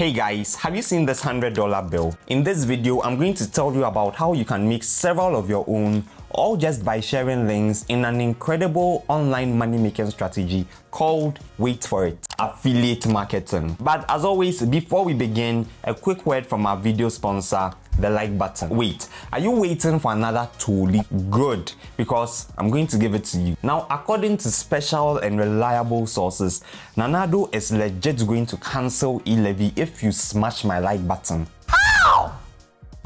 Hey guys, have you seen this $100 bill? In this video, I'm going to tell you about how you can make several of your own, all just by sharing links in an incredible online money-making strategy called, wait for it, affiliate marketing. But as always, before we begin, a quick word from our video sponsor, the like button. Wait, are you waiting for another Toli? Good, because I'm going to give it to you. Now, according to special and reliable sources, Nana Addo is legit going to cancel e-levy if you smash my like button. How?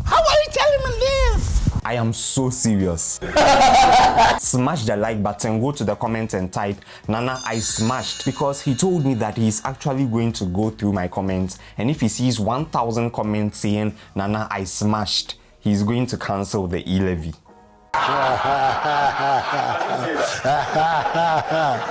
How are you telling me this? I am so serious. Smash the like button, go to the comments and type, Nana, I smashed, because he told me that he's actually going to go through my comments, and if he sees 1,000 comments saying, Nana, I smashed, he's going to cancel the e-levy.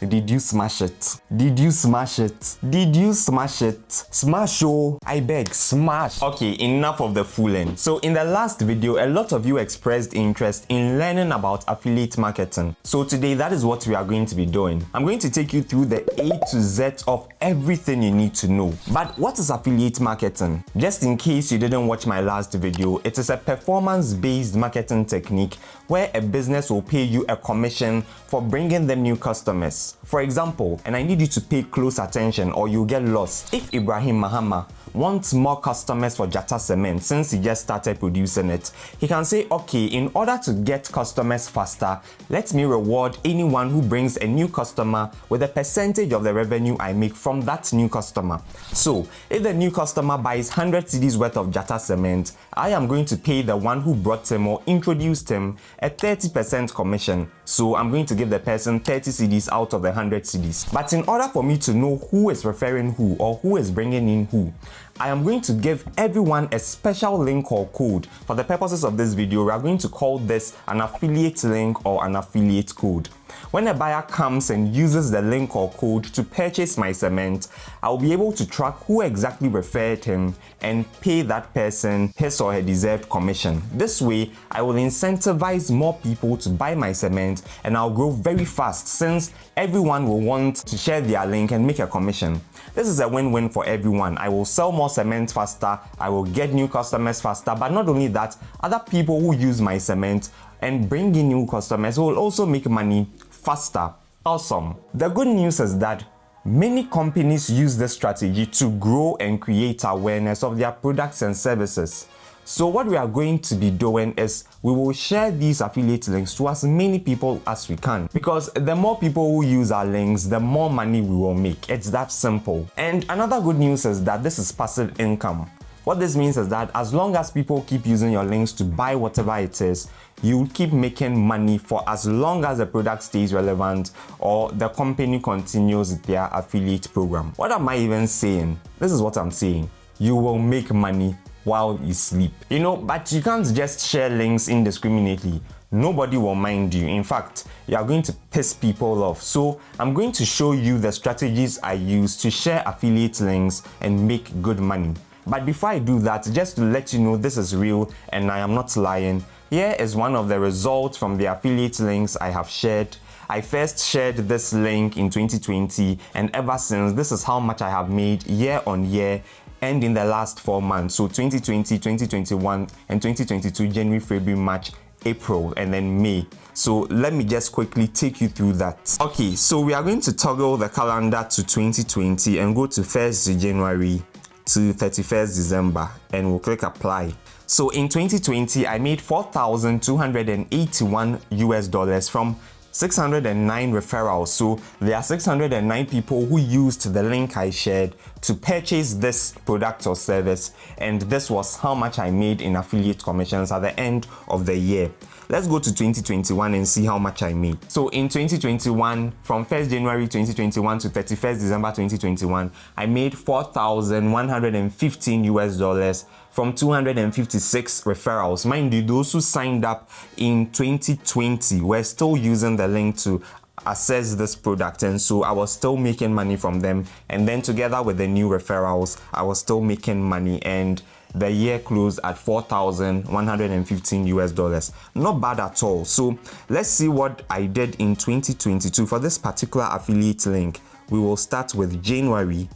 Did you smash it? Did you smash it? Did you smash it? Smash, oh, I beg, smash. Okay, enough of the fooling. So in the last video, a lot of you expressed interest in learning about affiliate marketing. So today, that is what we are going to be doing. I'm going to take you through the A to Z of everything you need to know. But what is affiliate marketing? Just in case you didn't watch my last video, it is a performance-based marketing technique where a business will pay you a commission for bringing them new customers. For example, and I need you to pay close attention or you'll get lost. If Ibrahim Mahama wants more customers for Jata Cement since he just started producing it, he can say, okay, in order to get customers faster, let me reward anyone who brings a new customer with a percentage of the revenue I make from that new customer. So, if the new customer buys 100 cedis worth of Jata Cement, I am going to pay the one who brought him or introduced him a 30% commission. So I'm going to give the person 30 cedis out of the 100 cedis. But in order for me to know who is referring who or who is bringing in who, I am going to give everyone a special link or code. For the purposes of this video, we are going to call this an affiliate link or an affiliate code. When a buyer comes and uses the link or code to purchase my cement, I'll be able to track who exactly referred him and pay that person his or her deserved commission. This way, I will incentivize more people to buy my cement and I'll grow very fast since everyone will want to share their link and make a commission. This is a win-win for everyone. I will sell more cement faster, I will get new customers faster, but not only that, other people who use my cement and bring in new customers will also make money faster. Awesome. The good news is that many companies use this strategy to grow and create awareness of their products and services. So what we are going to be doing is we will share these affiliate links to as many people as we can, because the more people who use our links, the more money we will make. It's that simple. And another good news is that this is passive income. What this means is that as long as people keep using your links to buy whatever it is, you keep making money for as long as the product stays relevant or the company continues their affiliate program. What am I even saying? This is what I'm saying. You will make money while you sleep. You know, but you can't just share links indiscriminately. Nobody will mind you. In fact, you are going to piss people off. So I'm going to show you the strategies I use to share affiliate links and make good money. But before I do that, just to let you know this is real and I am not lying, here is one of the results from the affiliate links I have shared. I first shared this link in 2020 and ever since, this is how much I have made year on year and in the last 4 months. So 2020, 2021 and 2022, January, February, March, April and then May. So let me just quickly take you through that. Okay, so we are going to toggle the calendar to 2020 and go to 1st January to 31st December and we'll click apply. So in 2020, I made $4,281 US from 609 referrals. So there are 609 people who used the link I shared to purchase this product or service, and this was how much I made in affiliate commissions at the end of the year. Let's go to 2021 and see how much I made. So in 2021, from 1st January 2021 to 31st December 2021, I made $4,115 US from 256 referrals. Mind you, those who signed up in 2020 were still using the link to access this product, and so I was still making money from them, and then together with the new referrals I was still making money, and the year closed at $4,115 US. Not bad at all. So let's see what I did in 2022 for this particular affiliate link. We will start with January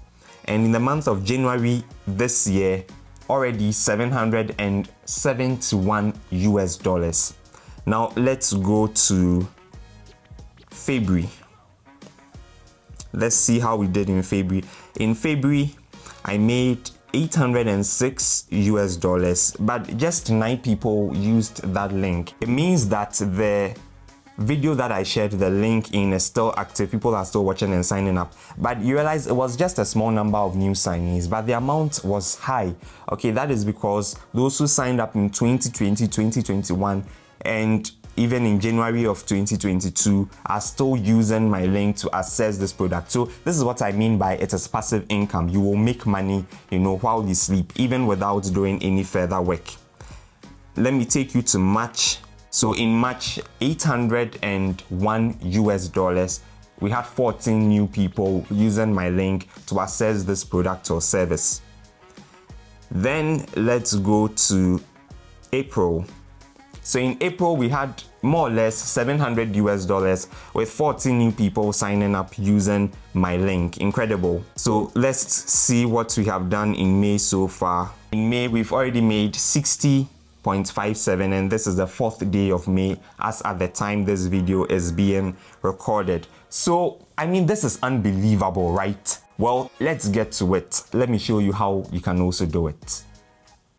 and in the month of January this year, already $771. Now let's go to February. Let's see how we did in February. In February, I made $806, but just 9 people used that link. It means that the video that I shared the link in is still active. People are still watching and signing up, but you realize it was just a small number of new signees, but the amount was high. Okay, that is because those who signed up in 2020, 2021, and even in January of 2022 are still using my link to access this product. So this is what I mean by it is passive income. You will make money, while you sleep, even without doing any further work. Let me take you to March. So in March, $801. We had 14 new people using my link to access this product or service. Then let's go to April. So in April, we had more or less $700 with 14 new people signing up using my link. Incredible. So let's see what we have done in May so far. In May, we've already made 60.57, and this is the 4th day of May as at the time this video is being recorded. So, this is unbelievable, right? Well, let's get to it. Let me show you how you can also do it.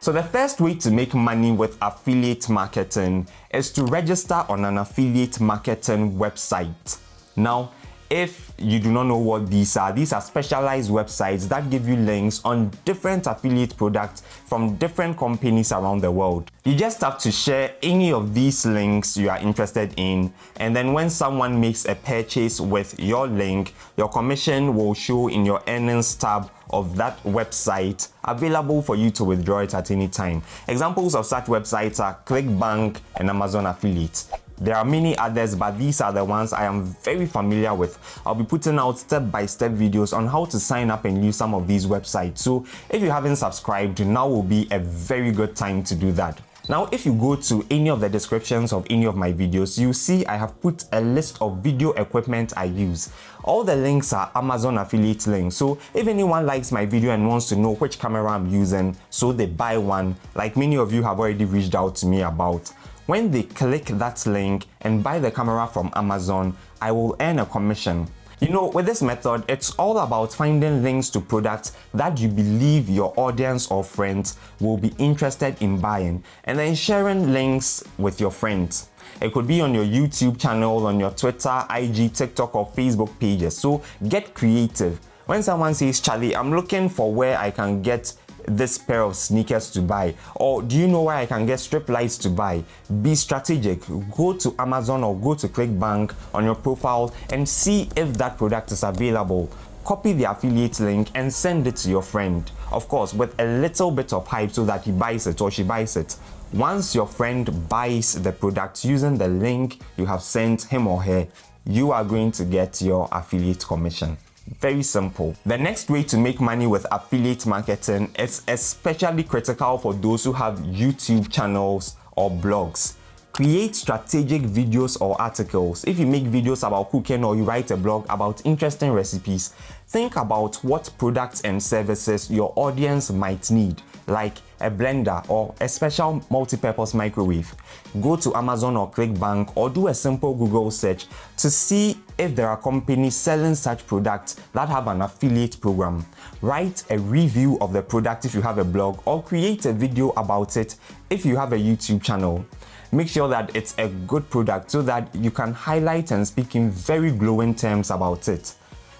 So the first way to make money with affiliate marketing is to register on an affiliate marketing website. Now, if you do not know what these are specialized websites that give you links on different affiliate products from different companies around the world. You just have to share any of these links you are interested in, and then when someone makes a purchase with your link, your commission will show in your earnings tab of that website, available for you to withdraw it at any time. Examples of such websites are ClickBank and Amazon Affiliate. There are many others, but these are the ones I am very familiar with. I'll be putting out step-by-step videos on how to sign up and use some of these websites. So if you haven't subscribed, now will be a very good time to do that. Now, if you go to any of the descriptions of any of my videos, you see I have put a list of video equipment I use. All the links are Amazon affiliate links. So if anyone likes my video and wants to know which camera I'm using, so they buy one, like many of you have already reached out to me about, when they click that link and buy the camera from Amazon, I will earn a commission. With this method, it's all about finding links to products that you believe your audience or friends will be interested in buying, and then sharing links with your friends. It could be on your YouTube channel, on your Twitter, IG, TikTok, or Facebook pages. So get creative. When someone says, Charlie, I'm looking for where I can get this pair of sneakers to buy, or do you know where I can get strip lights to buy? Be strategic. Go to Amazon or go to ClickBank on your profile and see if that product is available. Copy the affiliate link and send it to your friend, of course with a little bit of hype so that he buys it or she buys it. Once your friend buys the product using the link you have sent him or her, you are going to get your affiliate commission. Very simple. The next way to make money with affiliate marketing is especially critical for those who have YouTube channels or blogs. Create strategic videos or articles. If you make videos about cooking or you write a blog about interesting recipes, think about what products and services your audience might need, like a blender or a special multi-purpose microwave. Go to Amazon or ClickBank or do a simple Google search to see if there are companies selling such products that have an affiliate program. Write a review of the product if you have a blog, or create a video about it if you have a YouTube channel. Make sure that it's a good product so that you can highlight and speak in very glowing terms about it.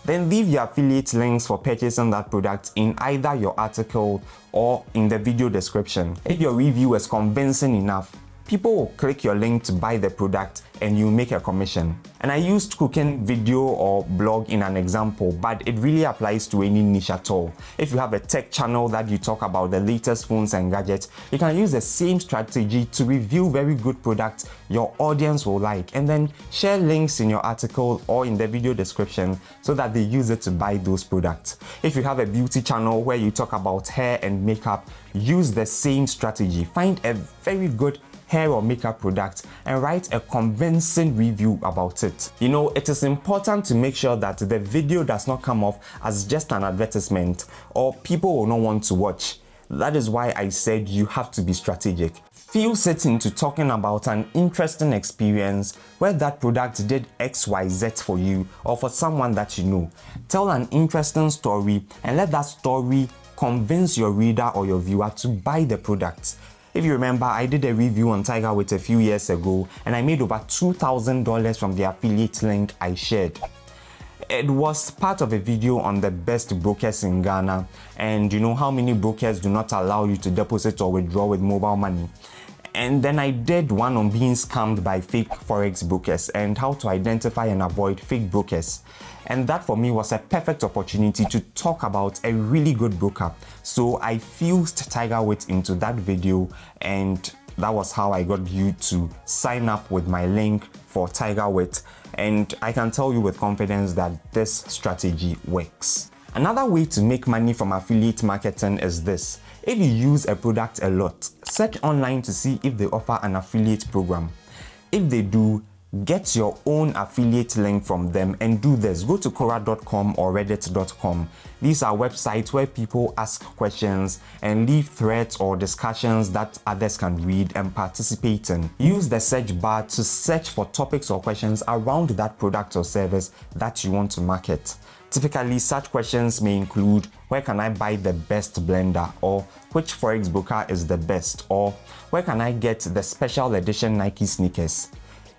Then leave your affiliate links for purchasing that product in either your article or in the video description. If your review is convincing enough, people will click your link to buy the product and you make a commission. And I used cooking video or blog in an example, but it really applies to any niche at all. If you have a tech channel that you talk about the latest phones and gadgets, you can use the same strategy to review very good products your audience will like, and then share links in your article or in the video description so that they use it to buy those products. If you have a beauty channel where you talk about hair and makeup, use the same strategy. Find a very good hair or makeup product and write a convincing review about it. You know, it is important to make sure that the video does not come off as just an advertisement or people will not want to watch. That is why I said you have to be strategic. Feel set into talking about an interesting experience where that product did XYZ for you or for someone that you know. Tell an interesting story and let that story convince your reader or your viewer to buy the product. If you remember, I did a review on Tigerweight a few years ago and I made over $2,000 from the affiliate link I shared. It was part of a video on the best brokers in Ghana, and you know how many brokers do not allow you to deposit or withdraw with mobile money. And then I did one on being scammed by fake forex brokers and how to identify and avoid fake brokers. And that for me was a perfect opportunity to talk about a really good broker. So I fused Tigerweight into that video, and that was how I got you to sign up with my link for Tigerweight. And I can tell you with confidence that this strategy works. Another way to make money from affiliate marketing is this. If you use a product a lot, search online to see if they offer an affiliate program. If they do, get your own affiliate link from them and do this. Go to Quora.com or Reddit.com. These are websites where people ask questions and leave threads or discussions that others can read and participate in. Use the search bar to search for topics or questions around that product or service that you want to market. Typically, such questions may include, where can I buy the best blender, or which forex broker is the best, or where can I get the special edition Nike sneakers.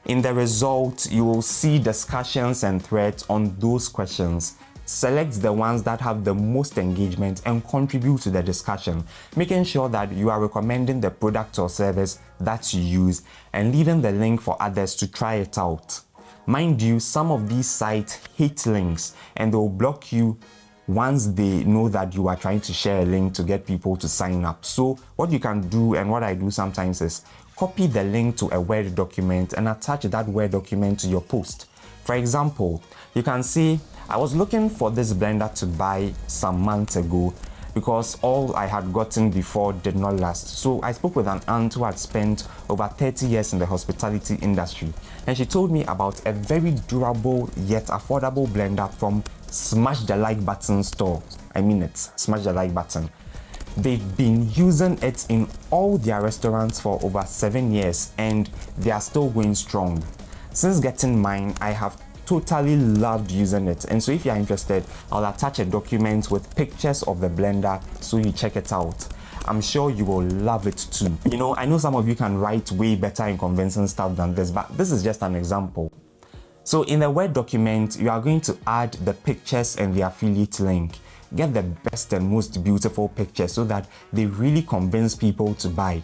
In the result, you will see discussions and threads on those questions. Select the ones that have the most engagement and contribute to the discussion, making sure that you are recommending the product or service that you use and leaving the link for others to try it out. Mind you, some of these sites hate links and they will block you once they know that you are trying to share a link to get people to sign up. So what you can do, and what I do sometimes, is copy the link to a Word document and attach that Word document to your post. For example, you can see, I was looking for this blender to buy some months ago because all I had gotten before did not last. So I spoke with an aunt who had spent over 30 years in the hospitality industry, and she told me about a very durable yet affordable blender from Smash the Like Button store. I mean it, smash the like button. They've been using it in all their restaurants for over 7 years and they are still going strong. Since getting mine, I have totally loved using it, and so if you are interested, I'll attach a document with pictures of the blender so you check it out. I'm sure you will love it too. You know, I know some of you can write way better and convincing stuff than this, but this is just an example. So in the Word document, you are going to add the pictures and the affiliate link. Get the best and most beautiful pictures so that they really convince people to buy.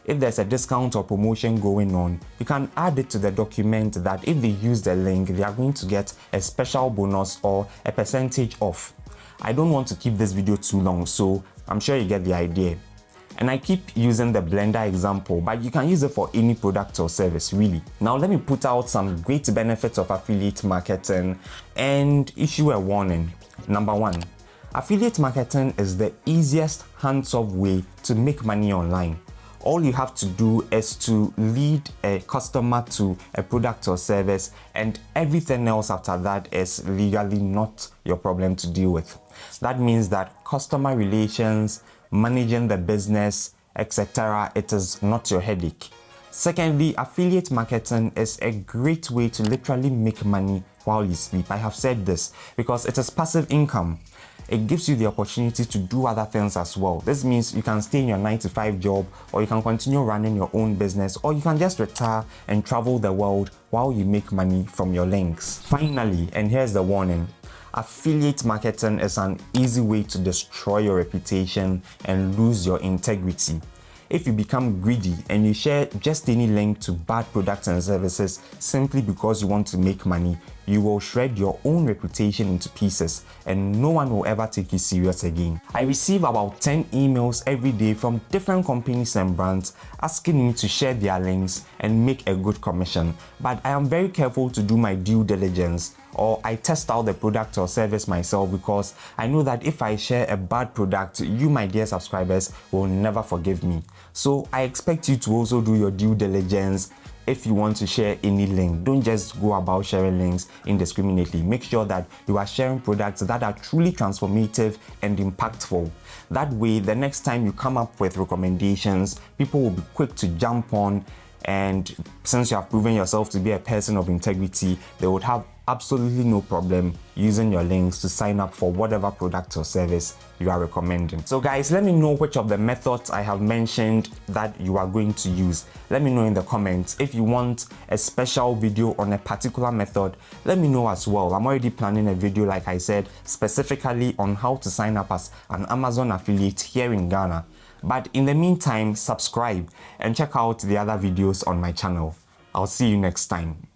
If there's a discount or promotion going on, you can add it to the document that if they use the link, they are going to get a special bonus or a percentage off. I don't want to keep this video too long, so I'm sure you get the idea. And I keep using the blender example, but you can use it for any product or service, really. Now let me put out some great benefits of affiliate marketing and issue a warning. Number 1, affiliate marketing is the easiest hands-off way to make money online. All you have to do is to lead a customer to a product or service, and everything else after that is legally not your problem to deal with. That means that customer relations, managing the business, etc., it is not your headache. Secondly, affiliate marketing is a great way to literally make money while you sleep. I have said this because it is passive income. It gives you the opportunity to do other things as well. This means you can stay in your 9-to-5 job, or you can continue running your own business, or you can just retire and travel the world while you make money from your links. Finally, and here's the warning, affiliate marketing is an easy way to destroy your reputation and lose your integrity. If you become greedy and you share just any link to bad products and services simply because you want to make money, you will shred your own reputation into pieces and no one will ever take you serious again. I receive about 10 emails every day from different companies and brands asking me to share their links and make a good commission, but I am very careful to do my due diligence. or I test out the product or service myself, because I know that if I share a bad product, you, my dear subscribers, will never forgive me. So I expect you to also do your due diligence. If you want to share any link, don't just go about sharing links indiscriminately. Make sure that you are sharing products that are truly transformative and impactful. That way, the next time you come up with recommendations, people will be quick to jump on, and since you have proven yourself to be a person of integrity, they would have absolutely no problem using your links to sign up for whatever product or service you are recommending. So guys, let me know which of the methods I have mentioned that you are going to use. Let me know in the comments. If you want a special video on a particular method, let me know as well. I'm already planning a video, like I said, specifically on how to sign up as an Amazon affiliate here in Ghana. But in the meantime, subscribe and check out the other videos on my channel. I'll see you next time.